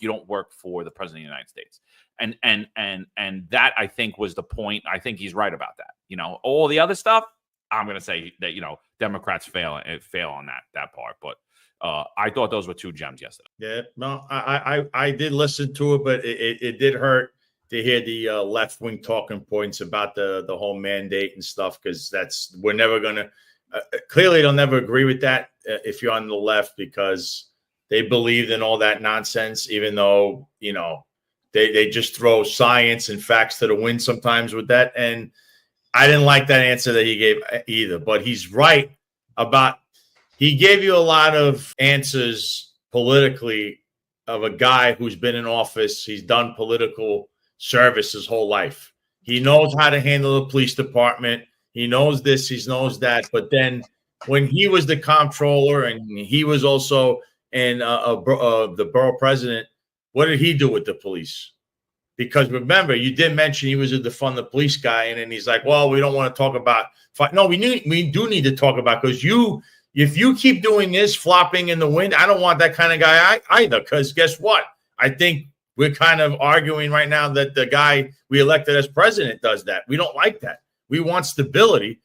You don't work for the president of the United States. And that, I think, was the point. I think he's right about that. You know, all the other stuff, I'm going to say that, you know, Democrats fail on that part. But I thought those were two gems yesterday. Yeah, no, I did listen to it, but it did hurt to hear the left wing talking points about the whole mandate and stuff, because we're never going to clearly they'll never agree with that if you're on the left, because they believed in all that nonsense, even though, you know, they just throw science and facts to the wind sometimes with that. And I didn't like that answer that he gave either, but he's right about, he gave you a lot of answers politically of a guy who's been in office. He's done political service his whole life. He knows how to handle the police department. He knows this, he knows that. But then when he was the comptroller and he was also the borough president, what did he do with the police? Because remember, you did mention he was a defund the police guy, and then he's like, well, we don't want to talk about no, we do need to talk about, because if you keep doing this, flopping in the wind, I don't want that kind of guy either. Because guess what? I think we're kind of arguing right now that the guy we elected as president does that. We don't like that. We want stability.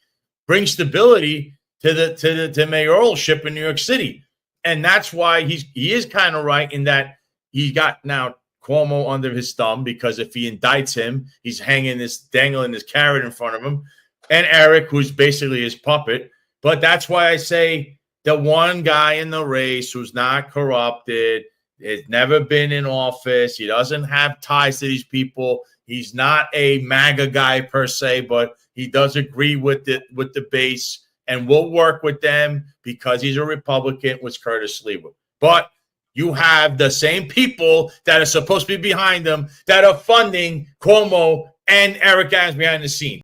Bring stability to the mayoralship in New York City. And that's why he is kind of right in that he got now Cuomo under his thumb, because if he indicts him, he's dangling this carrot in front of him, and Eric, who's basically his puppet. But that's why I say the one guy in the race who's not corrupted, has never been in office, he doesn't have ties to these people. He's not a MAGA guy per se, but he does agree with the base and will work with them because he's a Republican, was Curtis Lewa. But you have the same people that are supposed to be behind them that are funding Cuomo and Eric Adams behind the scene.